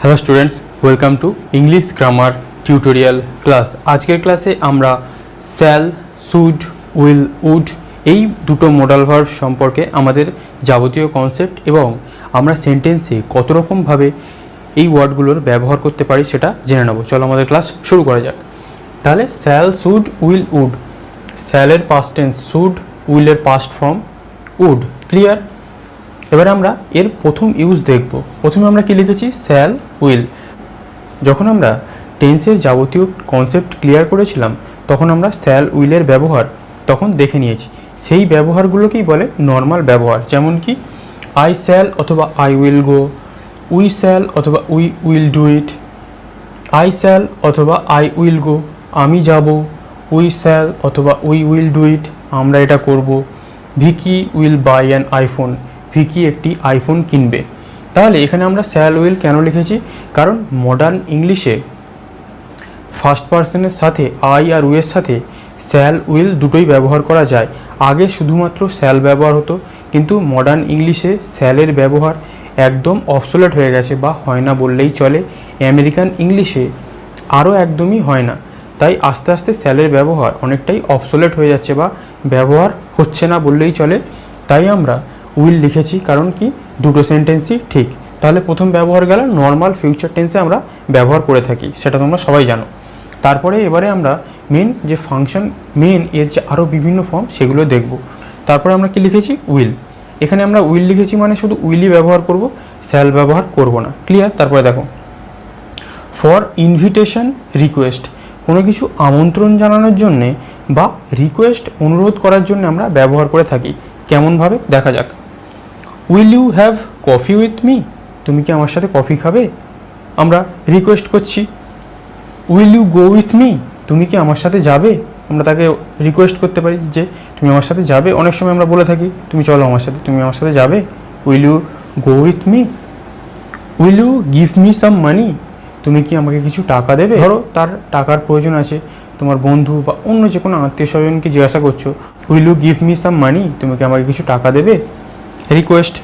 Hello students, welcome to English grammar tutorial class. আজকের ক্লাসে আমরা শ্যাল, শুড, উইল, উড এই দুটো মোডাল ভার্ব সম্পর্কে আমাদের যাবতীয় কনসেপ্ট এবং আমরা সেন্টেন্সে কত রকমভাবে এই ওয়ার্ডগুলোর ব্যবহার করতে পারি সেটা জেনে নেব। চলো আমাদের ক্লাস শুরু করা যাক। তাহলে শ্যাল, শুড, উইল, উড। শ্যালের পাস্ট টেন্স শুড, উইলের পাস্ট ফর্ম উড। ক্লিয়ার? এবারে আমরা এর প্রথম ইউজ দেখব। প্রথমে আমরা কি লিখেছি? Shall, will. যখন আমরা টেন্সের যাবতীয় কনসেপ্ট ক্লিয়ার করেছিলাম তখন আমরা শ্যাল, উইলের ব্যবহার তখন দেখে নিয়েছি। সেই ব্যবহারগুলোকেই বলে নর্মাল ব্যবহার। যেমন কি আই শ্যাল অথবা I will go, we shall অথবা we will do it, I shall অথবা আই উইল গো, আমি যাব, উই শ্যাল অথবা উই উইল ডু ইট, আমরা এটা করব, Vicky will buy an iPhone, Vicky একটি আইফোন কিনবে। তাহলে এখানে আমরা শ্যাল, উইল কেন লিখেছি? কারণ মডার্ন ইংলিশে ফার্স্ট পার্সনের সাথে আই আর উইয়ের সাথে শ্যাল, উইল দুটোই ব্যবহার করা যায়। আগে শুধুমাত্র শ্যাল ব্যবহার হতো, কিন্তু মডার্ন ইংলিশে শ্যালের ব্যবহার একদম অবসোলেট হয়ে গেছে বা হয় না বললেই চলে। আমেরিকান ইংলিশে আরও একদমই হয় না। তাই আস্তে আস্তে শ্যালের ব্যবহার অনেকটাই অবসোলেট হয়ে যাচ্ছে বা ব্যবহার হচ্ছে না বললেই চলে। তাই আমরা উইল লিখেছি, কারণ কি দুটো সেন্টেন্সই ঠিক। তাহলে প্রথম ব্যবহার গেল নর্মাল ফিউচার টেন্সে আমরা ব্যবহার করে থাকি, সেটা তোমরা সবাই জানো। তারপরে এবারে আমরা মেন যে ফাংশন, মেন এর যে আরও বিভিন্ন ফর্ম সেগুলো দেখব। তারপরে আমরা কি লিখেছি? উইল। এখানে আমরা উইল লিখেছি মানে শুধু উইলই ব্যবহার করব, শ্যাল ব্যবহার করব না। ক্লিয়ার? তারপরে দেখো, ফর ইনভিটেশন, রিকোয়েস্ট, কোনো কিছু আমন্ত্রণ জানানোর জন্যে বা রিকোয়েস্ট অনুরোধ করার জন্য আমরা ব্যবহার করে থাকি। কেমনভাবে দেখা যাক। Will you have coffee with me, তুমি কি আমার সাথে কফি খাবে? আমরা রিকোয়েস্ট করছি। Will you go with me, তুমি কি আমার সাথে যাবে? আমরা তাকে রিকোয়েস্ট করতে পারি যে তুমি আমার সাথে যাবে। অনেক সময় আমরা বলে থাকি তুমি চলো আমার সাথে, তুমি আমার সাথে যাবে। Will you go with me. Will you give me some money, তুমি কি আমাকে কিছু টাকা দেবে? ধরো তার টাকার প্রয়োজন আছে, তোমার বন্ধু বা অন্য যে কোনো আত্মীয় স্বজনকে জিজ্ঞাসা করছো, will you give me some money, তুমি কি আমাকে কিছু টাকা দেবে? Request.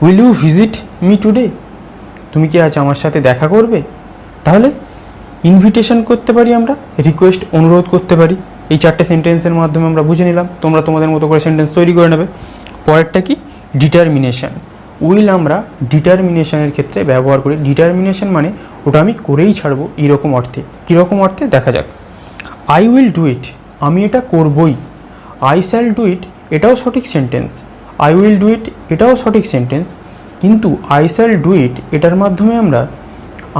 Will you visit me today, তুমি কি আজ আমার সাথে দেখা করবে? তাহলে ইনভিটেশন করতে পারি আমরা, রিকোয়েস্ট অনুরোধ করতে পারি। এই চারটে সেন্টেন্সের মাধ্যমে আমরা বুঝে নিলাম। তোমরা তোমাদের মতো করে সেন্টেন্স তৈরি করে নেবে। পরেরটা কি? ডিটারমিনেশন। উইল আমরা ডিটারমিনেশনের ক্ষেত্রে ব্যবহার করি। ডিটারমিনেশন মানে ওটা আমি করেই ছাড়বো, এইরকম অর্থে। কীরকম অর্থে দেখা যাক। আই উইল ডু ইট, আমি এটা করবই। আই শ্যাল ডু ইট, এটাও সঠিক সেন্টেন্স। আই উইল ডু ইট, এটাও সঠিক সেন্টেন্স। কিন্তু আই শ্যাল ডু ইট এটার মাধ্যমে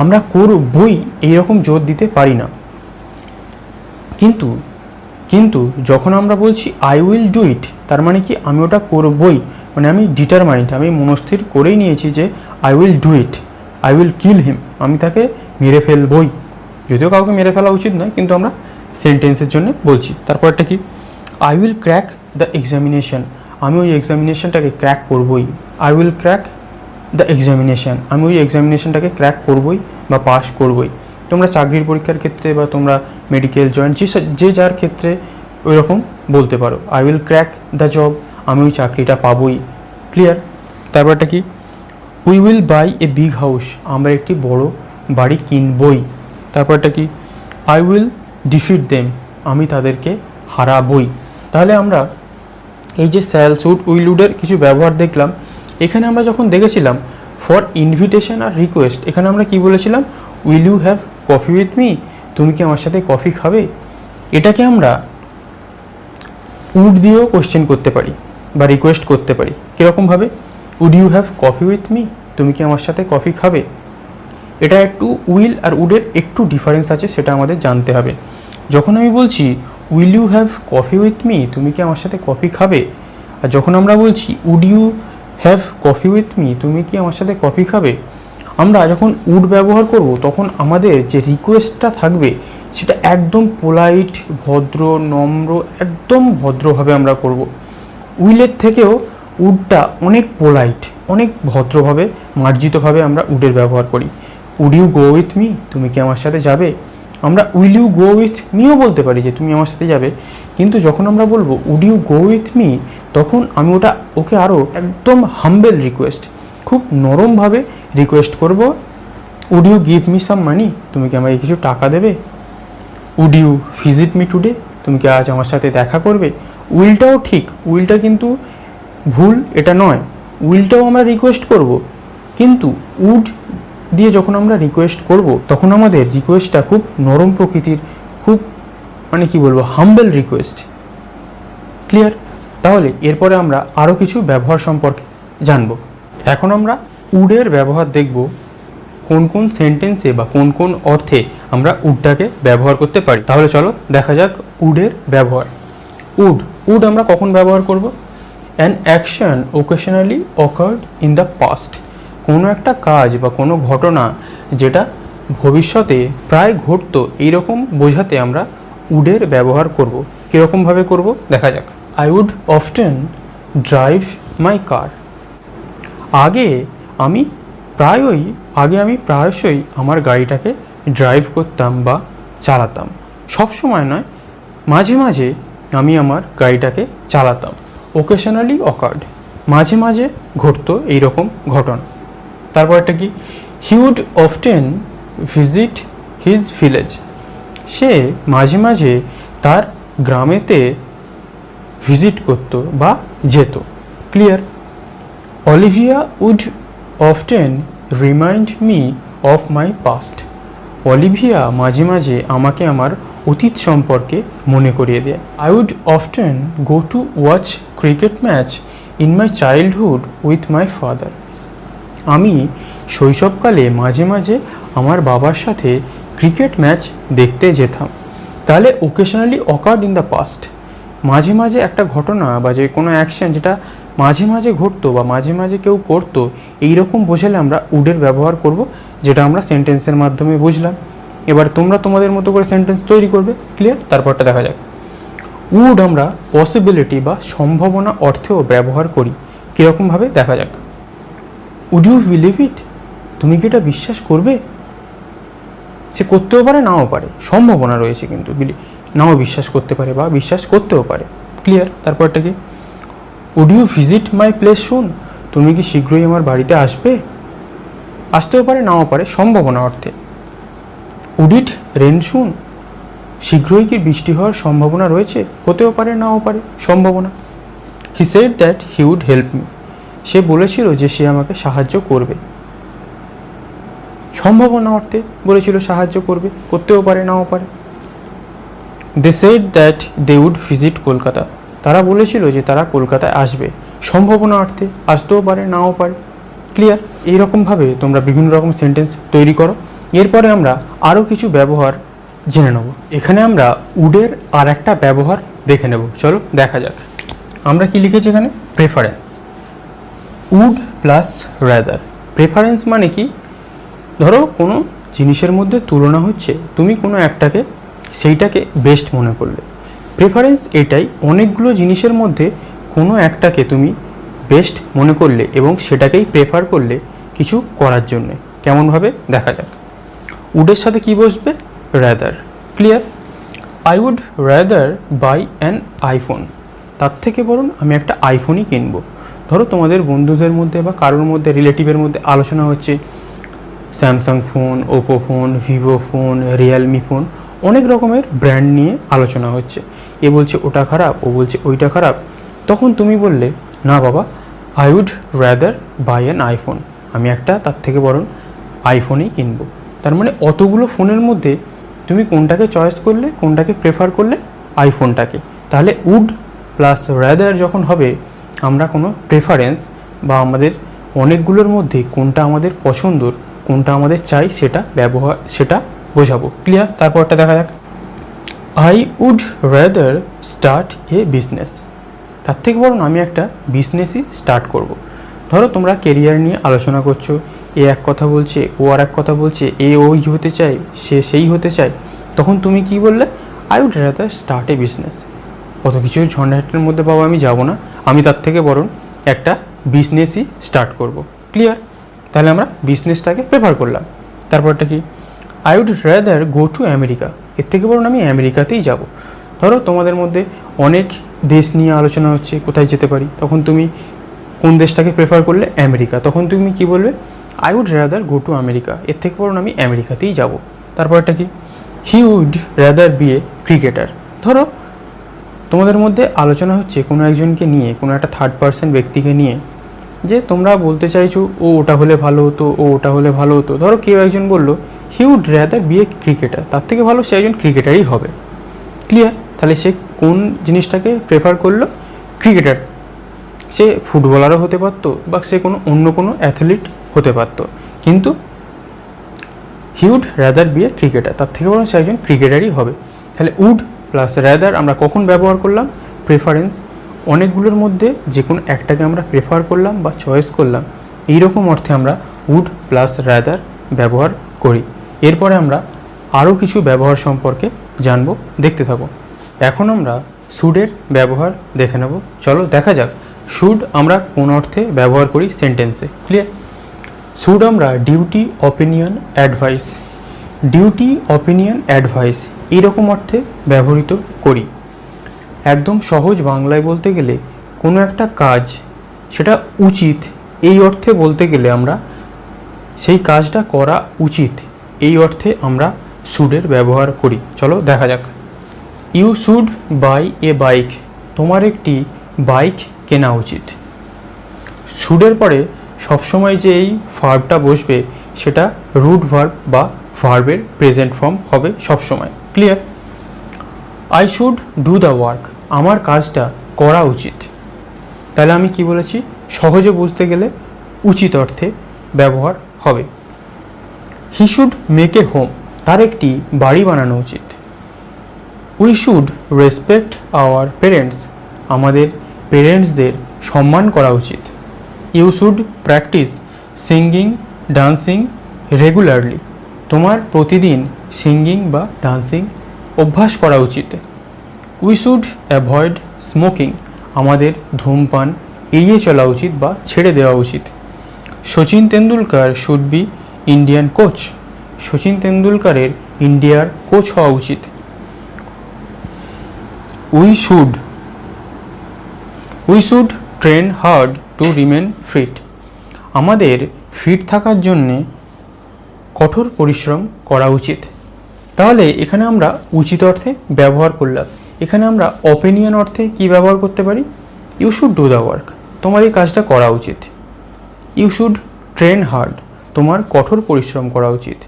আমরা করবই এইরকম জোর দিতে পারি না। কিন্তু যখন আমরা বলছি আই উইল ডু ইট, তার মানে কি আমি ওটা করবই, মানে আমি ডিটারমাইন্ড, আমি মনস্থির করেই নিয়েছি যে I will do it, I will kill him, আমি তাকে মেরে ফেলবই। যদিও কাউকে মেরে ফেলা উচিত নয়, কিন্তু আমরা সেন্টেন্সের জন্য বলছি। তারপরটা কি? I will crack the examination, আমি ওই এক্সামিনেশনটাকে ক্র্যাক করবই। I will crack the examination, আমি ওই এক্সামিনেশনটাকে ক্র্যাক করবই বা পাস করবই। তোমরা চাকরির পরীক্ষার ক্ষেত্রে বা তোমরা মেডিকেল জয়েন্ট যে যার ক্ষেত্রে ওই রকম বলতে পারো, I will crack the job, আমি ওই চাকরিটা পাবই। ক্লিয়ার? তারপরটা কি? We will buy a big house, আমরা একটি বড় বাড়ি কিনবই। তারপরটা কি? আই উইল ডিফিট দেম, আমি তাদেরকে হারাবই। তাহলে আমরা এই যে শ্যাল, শুড, উইল, উডের কিছু ব্যবহার দেখলাম। এখানে আমরা যখন দেখেছিলাম ফর ইনভিটেশন আর রিকোয়েস্ট, এখানে আমরা কি বলেছিলাম? Will you have coffee with me, তুমি কি আমার সাথে কফি খাবে? এটাকে আমরা উড দিয়েও কোশ্চেন করতে পারি বা রিকোয়েস্ট করতে পারি। কীরকমভাবে? Would you have coffee with me, তুমি কি আমার সাথে কফি খাবে? এটা একটু উইল আর উডের একটু ডিফারেন্স আছে, সেটা আমাদের জানতে হবে। যখন আমি বলছি will you have coffee with me, তুমি কি আমার সাথে কফি খাবে, আর যখন আমরা বলছি would you have coffee with me, তুমি কি আমার সাথে কফি খাবে, আমরা যখন উড ব্যবহার করব তখন আমাদের যে রিকোয়েস্টটা থাকবে সেটা একদম পোলাইট, ভদ্র, নম্র, একদম ভদ্রভাবে আমরা করব। উইলের থেকেও উডটা অনেক পোলাইট, অনেক ভদ্রভাবে, মার্জিতভাবে আমরা উডের ব্যবহার করি। Would you go with me, তুমি কি আমার সাথে যাবে? আমরা উইল ইউ গো উইথ মিও বলতে পারি যে তুমি আমার সাথে যাবে, কিন্তু যখন আমরা বলবো would you go with me, তখন আমি ওকে আরও একদম হাম্বেল রিকোয়েস্ট, খুব নরমভাবে রিকোয়েস্ট করব would you give me some money, তুমি কি আমাকে কিছু টাকা দেবে? Would you visit me today, তুমি কি আজ আমার সাথে দেখা করবে? উইলটাও ঠিক, উইলটা কিন্তু ভুল এটা নয়, উইলটাও আমরা রিকোয়েস্ট করব, কিন্তু উড দিয়ে যখন আমরা রিকোয়েস্ট করব তখন আমাদের রিকোয়েস্টটা খুব নরম প্রকৃতির, খুব মানে কি বলবো, হাম্বল রিকোয়েস্ট। ক্লিয়ার? তাহলে এরপরে আমরা আরও কিছু ব্যবহার সম্পর্কে জানব। এখন আমরা উডের ব্যবহার দেখব, কোন কোন সেন্টেন্সে বা কোন কোন অর্থে আমরা উডটাকে ব্যবহার করতে পারি। তাহলে চলো দেখা যাক উডের ব্যবহার। উড, উড আমরা কখন ব্যবহার করব? An action occasionally occurred in the past, কোনো একটা কাজ বা কোনো ঘটনা যেটা ভবিষ্যতে প্রায় ঘটতো এইরকম বোঝাতে আমরা উডের ব্যবহার করব। কীরকমভাবে করব দেখা যাক। I would often drive my car, আগে আমি প্রায়শই আমার গাড়িটাকে ড্রাইভ করতাম বা চালাতাম। সব সময় নয়, মাঝে মাঝে আমি আমার গাড়িটাকে চালাতাম। ওকেশনালি অকার্ড, মাঝে মাঝে ঘটতো এইরকম ঘটনা। তারপর একটা কি, he would often visit his village, সে মাঝে মাঝে তার গ্রামেতে ভিজিট করতো বা যেত। Clear? Olivia would often remind me of my past, Olivia মাঝে মাঝে আমাকে আমার অতীত সম্পর্কে মনে করিয়ে দেয়। I would often go to watch cricket match in my childhood with my father, আমি শৈশবকালে মাঝে মাঝে আমার বাবার সাথে ক্রিকেট ম্যাচ দেখতে যেতাম। তাহলে occasionally occurred in the past, মাঝে মাঝে একটা ঘটনা বা যে কোনো অ্যাকশন যেটা মাঝে মাঝে ঘটতো বা মাঝে মাঝে কেউ করতো, এইরকম বোঝালে আমরা উডের ব্যবহার করব, যেটা আমরা সেন্টেন্সের মাধ্যমে বুঝলাম। এবার তোমরা তোমাদের মতো করে সেন্টেন্স তৈরি করবে। ক্লিয়ার? তারপরটা দেখা যাক। উড আমরা পসিবিলিটি বা সম্ভাবনা অর্থেও ব্যবহার করি। কীরকমভাবে দেখা যাক। উড ইউ বিলিভ ইট, তুমি কি এটা বিশ্বাস করবে? সে করতেও পারে নাও পারে, সম্ভাবনা রয়েছে, কিন্তু নাও বিশ্বাস করতে পারে বা বিশ্বাস করতেও পারে। ক্লিয়ার? তারপরটা কি, would you visit my place soon, তুমি কি শীঘ্রই আমার বাড়িতে আসবে? আসতেও পারে নাও পারে, সম্ভাবনা অর্থে। উড ইট রেন সুন, শীঘ্রই কি বৃষ্টি হওয়ার সম্ভাবনা রয়েছে? হতেও পারে নাও পারে, সম্ভাবনা। He said that he would help me, সে বলেছিল যে সে আমাকে সাহায্য করবে, সম্ভাবনা অর্থে বলেছিল সাহায্য করবে, করতেও পারে নাও পারে। They said that they would visit Kolkata, তারা বলেছিল যে তারা কলকাতায় আসবে, সম্ভাবনা অর্থে, আসতেও পারে নাও পারে। ক্লিয়ার? এইরকমভাবে তোমরা বিভিন্ন রকম সেন্টেন্স তৈরি করো। এরপরে আমরা আরও কিছু ব্যবহার জেনে নেব। এখানে আমরা উডের আর একটা ব্যবহার দেখে নেব। চলো দেখা যাক। আমরা কি লিখেছি এখানে? Preference. Would plus rather. Preference মানে কি? ধরো কোনো জিনিসের মধ্যে তুলনা হচ্ছে, তুমি কোনো একটাকে সেইটাকে বেস্ট মনে করলে। প্রেফারেন্স এটাই, অনেকগুলো জিনিসের মধ্যে কোনো একটাকে তুমি বেস্ট মনে করলে এবং সেটাকেই প্রেফার করলে কিছু করার জন্যে। কেমনভাবে দেখা যাক। উডের সাথে কি বসবে? Rather. Clear? I would rather buy an iPhone, তার থেকে বরং আমি একটা আইফোনই কিনবো। ধরো তোমাদের বন্ধুদের মধ্যে বা কারোর মধ্যে, রিলেটিভের মধ্যে আলোচনা হচ্ছে Samsung phone, Oppo phone, Vivo phone, Realme phone, অনেক রকমের ব্র্যান্ড নিয়ে আলোচনা হচ্ছে। এ বলছে ওটা খারাপ, ও বলছে ওইটা খারাপ। তখন তুমি বললে, না বাবা, I would rather buy an iPhone, আমি একটা তার থেকে বরং আইফোনই কিনবো। তার মানে অতগুলো ফোনের মধ্যে তুমি কোনটাকে চয়েস করলে, কোনটাকে প্রেফার করলে? আইফোনটাকে। তাহলে উড প্লাস রাদার যখন হবে, আমরা কোনো প্রেফারেন্স বা আমাদের অনেকগুলোর মধ্যে কোনটা আমাদের পছন্দর, কোনটা আমাদের চাই সেটা বোঝাবো। ক্লিয়ার? তারপরটা দেখা যাক। I would rather start a business, তার থেকে বরং আমি একটা বিজনেসই স্টার্ট করব। ধরো তোমরা কেরিয়ার নিয়ে আলোচনা করছো, এ এক কথা বলছে, ও আর এক কথা বলছে, এ ওই হতে চায়, সে সেই হতে চায়। তখন তুমি কি বললে? I would rather start a business. কত কিছু ঝঞ্ঝাটের মধ্যে বাবা আমি যাব না, আমি তার থেকে বরং একটা বিজনেসই স্টার্ট করব। ক্লিয়ার? তাহলে আমরা বিজনেসটাকে প্রেফার করলাম। তারপরটা কি? I would rather go to America, এর থেকে বরং আমি আমেরিকাতেই যাব। ধরো তোমাদের মধ্যে অনেক দেশ নিয়ে আলোচনা হচ্ছে, কোথায় যেতে পারি, তখন তুমি কোন দেশটাকে প্রেফার করলে? আমেরিকা। তখন তুমি কি বলবে? I would rather go to America, এর থেকে বরং আমি আমেরিকাতেই যাব। তারপরটা কি, he would rather be a cricketer. ধরো তোমাদের মধ্যে আলোচনা হচ্ছে কোনো একজনকে নিয়ে, কোনো একটা থার্ড পার্সন ব্যক্তিকে নিয়ে, যে তোমরা বলতে চাইছো ও ওটা হলে ভালো হতো, ও ওটা হলে ভালো হতো। ধরো কেউ একজন বললো he would rather be a cricketer, তার থেকে ভালো সে একজন ক্রিকেটারই হবে। ক্লিয়ার? তাহলে সে কোন জিনিসটাকে প্রেফার করলো? ক্রিকেটার। সে ফুটবলারও হতে পারতো বা সে অন্য কোনো অ্যাথলিট হতে পারতো, কিন্তু he would rather be a cricketer, তার থেকে বরং সে একজন ক্রিকেটারই হবে। তাহলে উড প্লাস রাদার আমরা কখন ব্যবহার করলাম? প্রেফারেন্স। অনেকগুলোর মধ্যে যে কোনো একটাকে আমরা প্রেফার করলাম বা চয়েস করলাম, এইরকম অর্থে আমরা উড প্লাস রাদার ব্যবহার করি। এরপরে আমরা আরও কিছু ব্যবহার সম্পর্কে জানবো, দেখতে থাকো। এখন আমরা শুডের ব্যবহার দেখে নেব। চলো দেখা যাক শুড আমরা কোন অর্থে ব্যবহার করি সেন্টেন্সে। ক্লিয়ার? শুড আমরা duty, opinion, advice, duty, opinion, advice এইরকম অর্থে ব্যবহৃত করি। একদম সহজ বাংলায় বলতে গেলে কোনো একটা কাজ সেটা উচিত, এই অর্থে বলতে গেলে আমরা সেই কাজটা করা উচিত, এই অর্থে আমরা শুডের ব্যবহার করি। চলো দেখা যাক। You should buy a bike, তোমার একটি বাইক কেনা উচিত। শুডের পরে সবসময় যে এই ভার্বটা বসবে সেটা রুট ভার্ব বা ভার্বের প্রেজেন্ট ফর্ম হবে সবসময়। Clear? I should do the work, আমার কাজটা করা উচিত। তাহলে আমি কি বলেছি? সহজে বুঝতে গেলে উচিত অর্থে ব্যবহার হবে। He should make a home, তার একটি বাড়ি বানানো উচিত। We should respect our parents, আমাদের পেরেন্টসদের সম্মান করা উচিত। You should practise singing, dancing regularly, তোমার প্রতিদিন সিঙ্গিং বা ডান্সিং অভ্যাস করা উচিত। উই শুড অ্যাভয়েড স্মোকিং, আমাদের ধূমপান এড়িয়ে চলা উচিত বা ছেড়ে দেওয়া উচিত। Sachin Tendulkar should be Indian coach, Sachin তেন্ডুলকারের ইন্ডিয়ার কোচ হওয়া উচিত। We should train hard to remain fit, আমাদের ফিট থাকার জন্যে কঠোর পরিশ্রম করা উচিত। তাহলে এখানে আমরা উচিত অর্থে ব্যবহার করলাম। এখানে আমরা অপিনিয়ন অর্থে কি ব্যবহার করতে পারি? You should do the work, তোমার এই কাজটা করা উচিত। ইউ শুড ট্রেন হার্ড, তোমার কঠোর পরিশ্রম করা উচিত।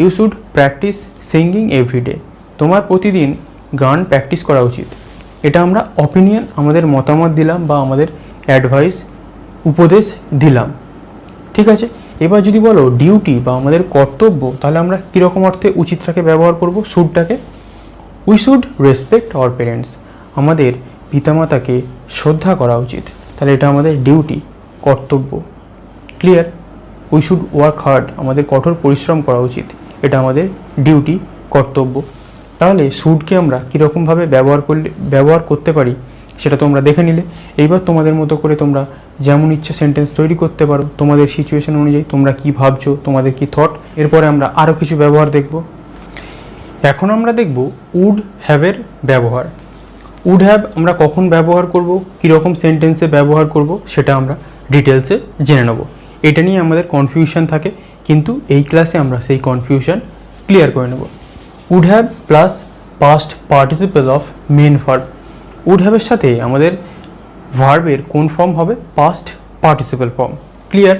You should practise singing every day, তোমার প্রতিদিন গান প্র্যাকটিস করা উচিত। এটা আমরা অপিনিয়ন, আমাদের মতামত দিলাম বা আমাদের অ্যাডভাইস, উপদেশ দিলাম। ঠিক আছে? এবার যদি বলো ডিউটি বা আমাদের কর্তব্য, তাহলে আমরা কীরকম অর্থে উচিতটাকে ব্যবহার করব? শুডটাকে we should respect our parents, আমাদের পিতামাতাকে শ্রদ্ধা করা উচিত। তাহলে এটা আমাদের ডিউটি, কর্তব্য। Clear? We should work hard, আমাদের কঠোর পরিশ্রম করা উচিত, এটা আমাদের ডিউটি, কর্তব্য। তাহলে শুডকে আমরা কীরকমভাবে ব্যবহার করতে পারি সেটা তোমরা দেখে নিলে। এইবার তোমাদের মতো করে তোমরা যেমন ইচ্ছে সেন্টেন্স তৈরি করতে পারো, তোমাদের সিচুয়েশন অনুযায়ী তোমরা কি ভাবছো, তোমাদের কি থট। এরপরে আমরা আরও কিছু ব্যবহার দেখব। এখন আমরা দেখব উড হ্যাভের ব্যবহার। উড হ্যাভ আমরা কখন ব্যবহার করব, কীরকম সেন্টেন্সে ব্যবহার করব সেটা আমরা ডিটেলসে জেনে নেব। এটা নিয়ে আমাদের কনফিউশন থাকে, কিন্তু এই ক্লাসে আমরা সেই কনফিউশন ক্লিয়ার করে নেব। Would have plus past participle of main verb, would হ্যাভের সাথে আমাদের ভার্বের কোন ফর্ম হবে? Past participle form. ক্লিয়ার?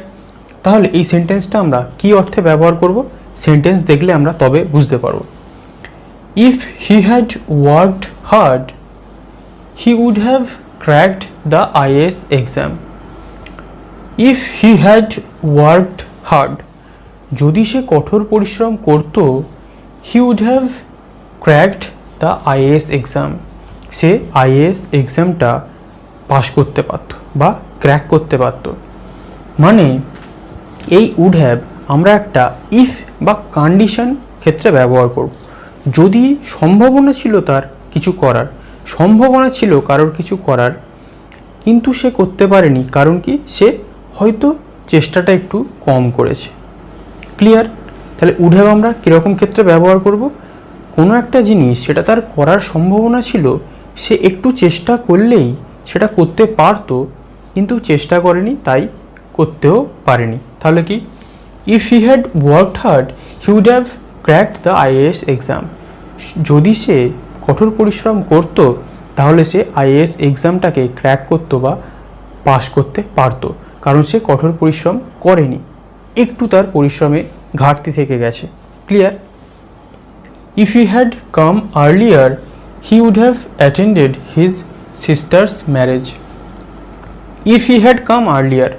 তাহলে এই সেন্টেন্সটা আমরা কী অর্থে ব্যবহার করব? সেন্টেন্স দেখলে আমরা তবে বুঝতে পারব। If he had worked hard he would have cracked the IAS exam. If he had worked hard, যদি সে কঠোর পরিশ্রম করত, he would have cracked the IAS exam, সে আইএএস এক্সামটা পাশ করতে পারত বা ক্র্যাক করতে পারত। মানে এই উড হ্যাভ আমরা একটা ইফ বা কন্ডিশন ক্ষেত্রে ব্যবহার করব। যদি সম্ভাবনা ছিল তার কিছু করার, সম্ভাবনা ছিল কারোর কিছু করার, কিন্তু সে করতে পারেনি, কারণ কি? সে হয়তো চেষ্টাটা একটু কম করেছে। ক্লিয়ার? তাহলে উড হ্যাভ আমরা কীরকম ক্ষেত্রে ব্যবহার করব? কোনো একটা জিনিস সেটা তার করার সম্ভাবনা ছিল, সে একটু চেষ্টা করলেই সেটা করতে পারতো, কিন্তু চেষ্টা করেনি, তাই করতেও পারেনি। তাহলে কি if he had worked hard he would have cracked the IAS exam. যদি সে কঠোর পরিশ্রম করতো তাহলে সে আইএএস এক্সামটাকে ক্র্যাক করতো বা পাস করতে পারতো, কারণ সে কঠোর পরিশ্রম করেনি, একটু তার পরিশ্রমে ঘাটতি থেকে গেছে। Clear? If he had come earlier he would have attended his sister's marriage. If he had come earlier,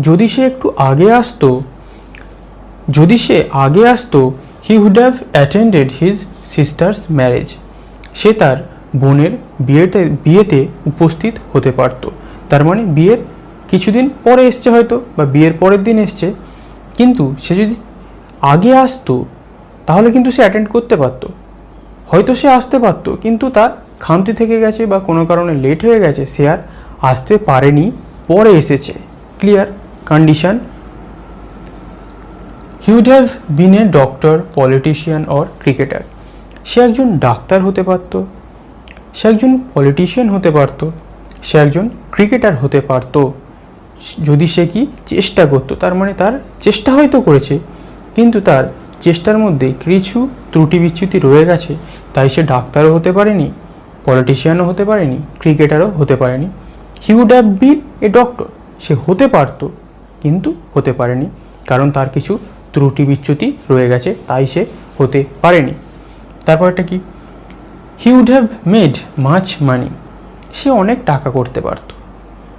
যদি সে একটু আগে আসতো, he would have attended his sister's marriage. সে তার বোনের বিয়েতে উপস্থিত হতে পারত। তার মানে বিয়ের কিছুদিন পরে এসছে হয়তো, বা বিয়ের পরের দিন এসছে, কিন্তু সে যদি আগে আসতো তাহলে কিন্তু সে অ্যাটেন্ড করতে পারতো। হয়তো সে আসতে পারতো, কিন্তু তার খামতি থেকে গেছে বা কোনো কারণে লেট হয়ে গেছে, সে আর আসতে পারেনি, পরে এসেছে। Clear? Condition. He would have been a doctor, politician or cricketer. সে একজন ডাক্তার হতে পারত, সে একজন পলিটিশিয়ান হতে পারত, সে একজন ক্রিকেটার হতে পারত, যদি সে কি চেষ্টা করতো। তার মানে তার চেষ্টা হয়তো করেছে, কিন্তু তার চেষ্টার মধ্যে কিছু ত্রুটি বিচ্যুতি রয়ে গেছে, তাই সে ডাক্তারও হতে পারেনি, পলিটিশিয়ানও হতে পারেনি, ক্রিকেটারও হতে পারেনি। He would have been a doctor, সে হতে পারত কিন্তু হতে পারেনি, কারণ তার কিছু ত্রুটি বিচ্যুতি রয়ে গেছে, তাই সে হতে পারেনি। তারপরটা কি? He would have made much money. সে অনেক টাকা করতে পারত,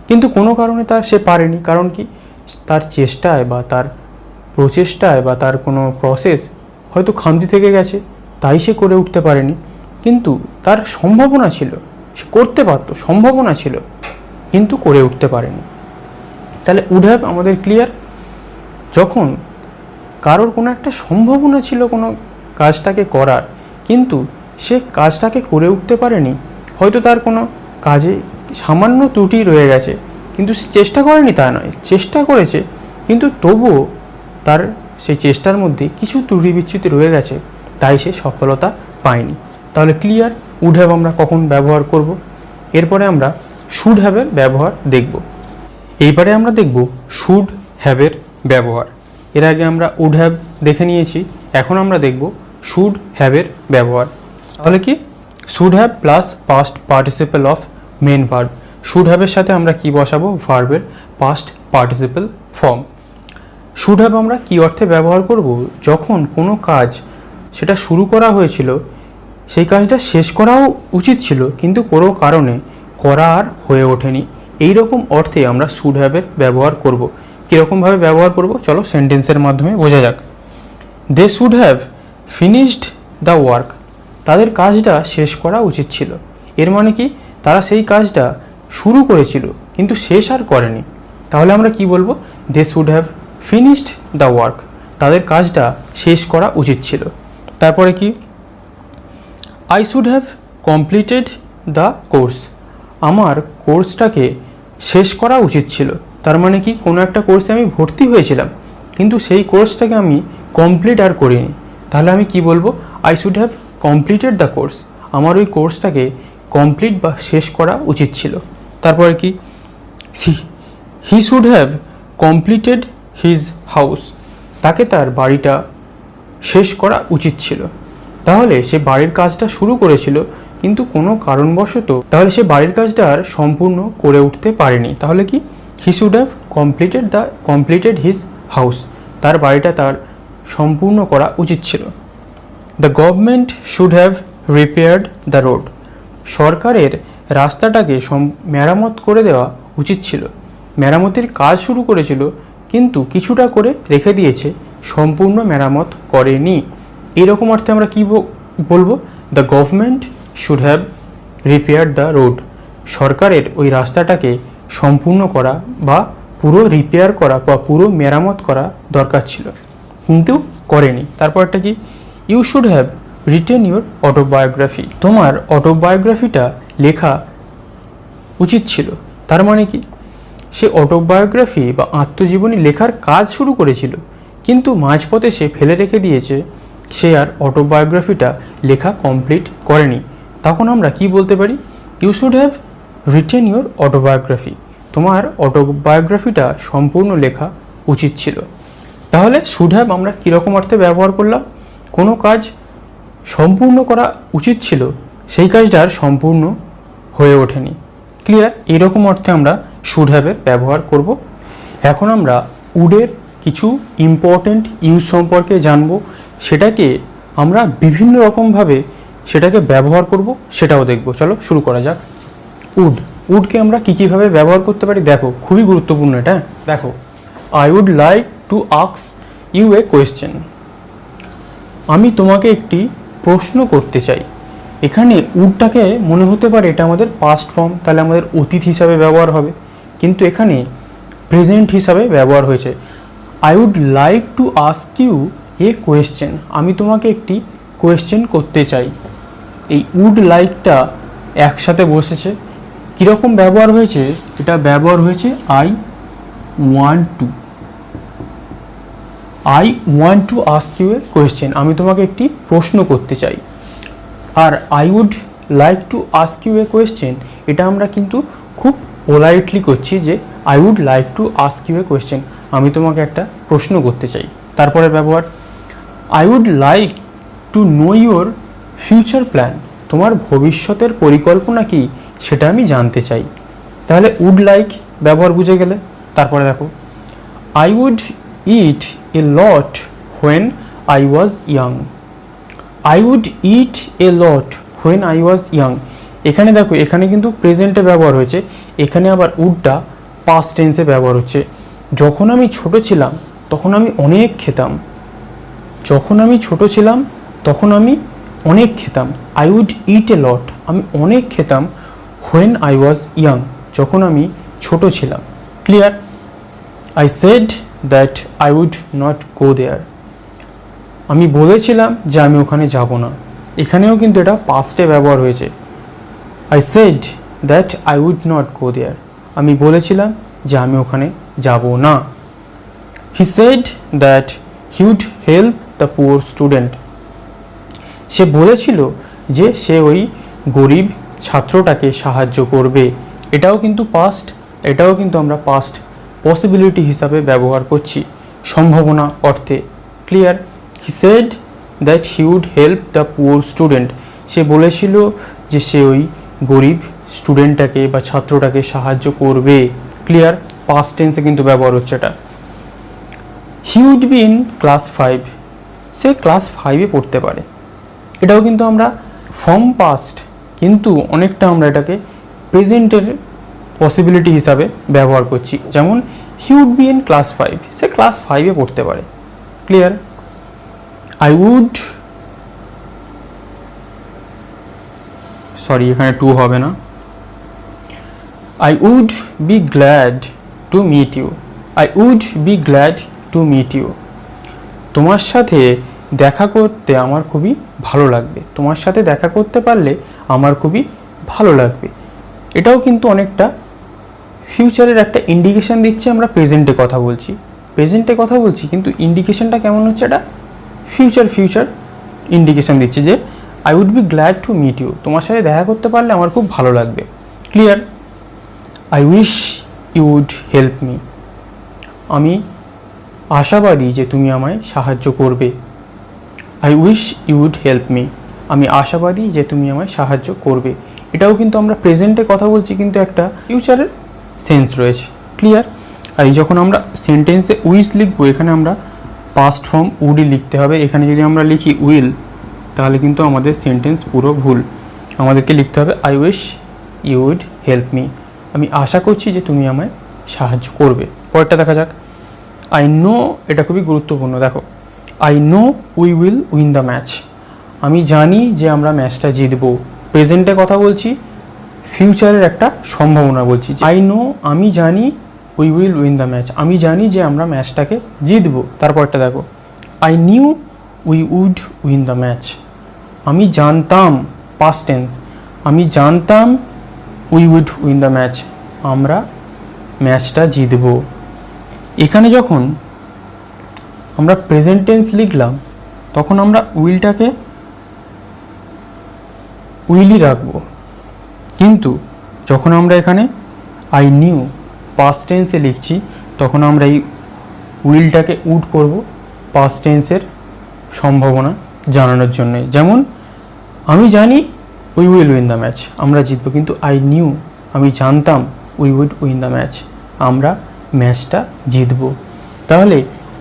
কিন্তু কোনো কারণে সে পারেনি। কারণ কি? তার চেষ্টায় বা তার প্রচেষ্টায় বা তার কোনো প্রসেস হয়তো খামতি থেকে গেছে, তাই সে করে উঠতে পারেনি। কিন্তু তার সম্ভাবনা ছিল, সে করতে পারতো, সম্ভাবনা ছিল, কিন্তু করে উঠতে পারেনি। তাহলে উড হ্যাভ আমাদের ক্লিয়ার। যখন কারোর কোনো একটা সম্ভাবনা ছিল কোনো কাজটাকে করার, কিন্তু সে কাজটাকে করে উঠতে পারেনি, হয়তো তার কোনো কাজে সামান্য ত্রুটি রয়ে গেছে, কিন্তু সে চেষ্টা করেনি তা নয়, চেষ্টা করেছে, কিন্তু তবুও তার সেই চেষ্টার মধ্যে কিছু ত্রুটি বিচ্যুতি রয়ে গেছে, তাই সে সফলতা পায়নি। তাহলে ক্লিয়ার? উড হ্যাভ আমরা কখন ব্যবহার করব? এরপরে আমরা শুড হ্যাভের ব্যবহার দেখব। এইবারে আমরা দেখব শুড হ্যাভের ব্যবহার। এর আগে আমরা উড হ্যাভ দেখে নিয়েছি, এখন আমরা দেখব শুড হ্যাভের ব্যবহার। তাহলে কি? Should have plus past participle of main verb. Should হ্যাভের সাথে আমরা কি বসাবো? ভার্বের past participle form. Should have আমরা কি অর্থে ব্যবহার করব? যখন কোনো কাজ সেটা শুরু করা হয়েছিল, সেই কাজটা শেষ করাও উচিত ছিল, কিন্তু কোনো কারণে করা আর হয়ে ওঠেনি, এই রকম অর্থে আমরা শুড হ্যাভের ব্যবহার করব। কীরকমভাবে ব্যবহার করব চলো সেন্টেন্সের মাধ্যমে বোঝা যাক। They should have finished the work. তাদের কাজটা শেষ করা উচিত ছিল। এর মানে কি? তারা সেই কাজটা শুরু করেছিল কিন্তু শেষ আর করেনি। তাহলে আমরা কি বলবো? They should have finished the work. তাদের কাজটা শেষ করা উচিত ছিল। তারপরে কি? I should have completed the course. আমার কোর্সটাকে শেষ করা উচিত ছিল। তার মানে কি? কোনো একটা কোর্সে আমি ভর্তি হয়েছিলাম, কিন্তু সেই কোর্সটাকে আমি কমপ্লিট আর করিনি। তাহলে আমি কি বলবো? I should have completed the course. আমার ওই কোর্সটাকে কমপ্লিট বা শেষ করা উচিত ছিল। তারপরে কি? He should have completed his house. তাকে তার বাড়িটা শেষ করা উচিত ছিল। তাহলে সে বাড়ির কাজটা শুরু করেছিল, কিন্তু কোনো কারণবশত তাহলে সে বাড়ির কাজটা আর সম্পূর্ণ করে উঠতে পারেনি। তাহলে কি? He should have completed his house. তার বাড়িটা তার সম্পূর্ণ করা উচিত ছিল। The government should have repaired the road. সরকারের রাস্তাটাকে মেরামত করে দেওয়া উচিত ছিল। মেরামতির কাজ শুরু করেছিল, কিন্তু কিছুটা করে রেখে দিয়েছে, সম্পূর্ণ মেরামত করেনি। এরকম অর্থে আমরা কি বলবো? The government should have repaired the road. সরকারের ওই রাস্তাটাকে সম্পূর্ণ করা বা পুরো রিপেয়ার করা বা পুরো মেরামত করা দরকার ছিল, কিন্তু করেনি। তারপরটা কি? You should have written your autobiography. তোমার অটোবায়োগ্রাফিটা লেখা উচিত ছিল। তার মানে কি? সে অটোবায়োগ্রাফি বা আত্মজীবনী লেখার কাজ শুরু করেছিল, কিন্তু মাঝপথে সে ফেলে রেখে দিয়েছে, সে আর অটোবায়োগ্রাফিটা লেখা কমপ্লিট করেনি। তখন আমরা কি বলতে পারি? You should have written your autobiography. তোমার অটোবায়োগ্রাফিটা সম্পূর্ণ লেখা উচিত ছিল। তাহলে শুড হ্যাভ আমরা কীরকম অর্থে ব্যবহার করলাম? কোনো কাজ সম্পূর্ণ করা উচিত ছিল, সেই কাজটা আর সম্পূর্ণ হয়ে ওঠেনি। ক্লিয়ার? এরকম অর্থে আমরা শুড হ্যাভের ব্যবহার করব। এখন আমরা উডের কিছু ইম্পর্টেন্ট ইউজ সম্পর্কে জানব, সেটাকে আমরা বিভিন্ন রকমভাবে সেটাকে ব্যবহার করব, সেটাও দেখব। চলো শুরু করা যাক। উডকে আমরা কীভাবে ব্যবহার করতে পারি দেখো, খুবই গুরুত্বপূর্ণ এটা। দেখো, I would like to ask you a question. আমি তোমাকে একটি প্রশ্ন করতে চাই। এখানে উডটাকে মনে হতে পারে এটা আমাদের পাস্ট ফর্ম, তাহলে আমাদের অতীত হিসাবে ব্যবহার হবে, কিন্তু এখানে প্রেজেন্ট হিসাবে ব্যবহার হয়েছে। I would like to ask you a question. আমি তোমাকে একটি কোয়েশ্চেন করতে চাই। এই উড লাইকটা একসাথে বসেছে। কীরকম ব্যবহার হয়েছে? এটা ব্যবহার হয়েছে I want to ask you a question. আমি তোমাকে একটি প্রশ্ন করতে চাই। আর I would like to ask you a question, এটা আমরা কিন্তু খুব পোলাইটলি করছি যে I would like to ask you a question, আমি তোমাকে একটা প্রশ্ন করতে চাই। তারপরে ব্যবহার I would like to know your future plan. তোমার ভবিষ্যতের পরিকল্পনা কি সেটা আমি জানতে চাই। তাহলে উড লাইক ব্যবহার বুঝে গেলে। তারপরে দেখো, I would eat a lot when I was young. I would eat a lot when I was young. এখানে দেখো, এখানে কিন্তু প্রেজেন্টে ব্যবহার হয়েছে, এখানে আবার উডটা পাস্ট টেন্সে ব্যবহার হচ্ছে। যখন আমি ছোট ছিলাম তখন আমি অনেক খেতাম। যখন আমি ছোট ছিলাম তখন আমি অনেক খেতাম। আই উড ইট এ লট, আমি অনেক খেতাম। হোয়েন আই ওয়াজ ইয়াং, যখন আমি ছোট ছিলাম। Clear? I said that I would not go there. আমি বলেছিলাম যে আমি ওখানে যাব না। এখানেও কিন্তু এটা পাস্টে ব্যবহার হয়েছে। I said that I would not go there, আমি বলেছিলাম যে আমি ওখানে যাব না। He said that he would help the poor student. সে বলেছিল যে সে ওই গরিব ছাত্রটাকে সাহায্য করবে। এটাও কিন্তু পাস্ট, এটাও কিন্তু আমরা পাস্ট পসিবিলিটি হিসাবে ব্যবহার করছি, সম্ভাবনা অর্থে। Clear? He said that he would help the poor student. সে বলেছিল যে সে ওই গরিব স্টুডেন্টটাকে বা ছাত্রটাকে সাহায্য করবে। ক্লিয়ার? পাস্ট টেন্সে কিন্তু ব্যবহার হচ্ছে এটা। He would be in class 5। সে ক্লাস 5-এ পড়তে পারে। এটাও কিন্তু আমরা ফর্ম পাস্ট, কিন্তু অনেকটা আমরা এটাকে প্রেজেন্টের পসিবিলিটি হিসাবে ব্যবহার করছি। যেমন he would be in class 5, সে ক্লাস 5-এ পড়তে পারে। ক্লিয়ার? আই উড, সরি এখানে টু হবে না। I would be glad to meet you. I would be glad to meet you. তোমার সাথে দেখা করতে আমার খুবই ভালো লাগবে। তোমার সাথে দেখা করতে পারলে আমার খুবই ভালো লাগবে। এটাও কিন্তু অনেকটা ফিউচারের একটা ইন্ডিকেশন দিচ্ছে। আমরা প্রেজেন্টে কথা বলছি, কিন্তু ইন্ডিকেশনটা কেমন হচ্ছে? এটা ফিউচার ইন্ডিকেশন দিচ্ছে যে I would be glad to meet you, তোমার সাথে দেখা করতে পারলে আমার খুব ভালো লাগবে। Clear? I wish you would help me. আমি আশাবাদী যে তুমি আমায় সাহায্য করবে। I wish you would help me, আমি আশাবাদী যে তুমি আমায় সাহায্য করবে। এটাও কিন্তু আমরা প্রেজেন্টে কথা বলছি, কিন্তু একটা ফিউচারের সেন্স রয়েছে। ক্লিয়ার? আর এই যখন আমরা সেন্টেন্সে উইশ লিখবো, এখানে আমরা পাস্ট ফর্ম উডই লিখতে হবে। এখানে যদি আমরা লিখি উইল, তাহলে কিন্তু আমাদের সেন্টেন্স পুরো ভুল। আমাদেরকে লিখতে হবে I wish you would help me, আমি আশা করছি যে তুমি আমায় সাহায্য করবে। পরেরটা দেখা যাক। আই নো, এটা খুবই গুরুত্বপূর্ণ। দেখো, I know we will win the match. আমি জানি যে আমরা ম্যাচটা জিতবো। প্রেজেন্টে কথা বলছি, ফিউচারের একটা সম্ভাবনা বলছি। আই নো, আমি জানি, we will win the match, আমি জানি যে আমরা ম্যাচটাকে জিতবো। তারপরটা দেখো, I knew we would win the match. আমি জানতাম, পাস্ট টেন্স, আমি জানতাম we would win the match, আমরা ম্যাচটা জিতবো। এখানে যখন আমরা প্রেজেন্ট টেন্স লিখলাম, তখন আমরা উইলটাকে উইলই রাখবো, কিন্তু যখন আমরা এখানে আই নিউ পাস্ট টেন্সে লিখছি, তখন আমরা এই উইলটাকে উড করব পাস্ট টেন্সের সম্ভাবনা জানানোর জন্য। যেমন আমি জানি we will win the match, আমরা জিতবো, কিন্তু আই নিউ, আমি জানতাম we weed win the match, আমরা ম্যাচটা জিতবো। তাহলে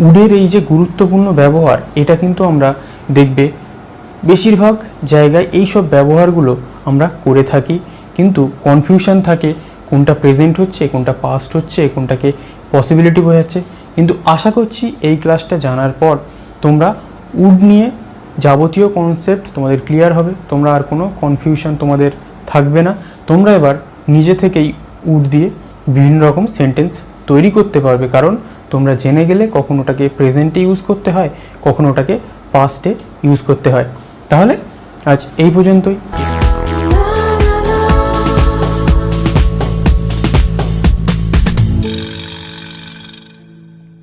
উডের এই যে গুরুত্বপূর্ণ ব্যবহার, এটা কিন্তু আমরা দেখবে বেশিরভাগ জায়গায় এই সব ব্যবহারগুলো আমরা করে থাকি, কিন্তু কনফিউশন থাকে কোনটা প্রেজেন্ট হচ্ছে, কোনটা পাস্ট হচ্ছে, কোনটাকে পসিবিলিটি বোঝাচ্ছে। কিন্তু আশা করছি এই ক্লাসটা জানার পর তোমরা উড নিয়ে যাবতীয় কনসেপ্ট তোমাদের ক্লিয়ার হবে, তোমরা আর কোনো কনফিউশন তোমাদের থাকবে না। তোমরা এবার নিজে থেকেই উড দিয়ে বিভিন্ন রকম সেন্টেন্স তৈরি করতে পারবে, কারণ তোমরা জেনে গেলে কখন ওটাকে প্রেজেন্টে ইউজ করতে হয়, কখন ওটাকে পাস্টে ইউজ করতে হয়। তাহলে আজ এই পর্যন্তই।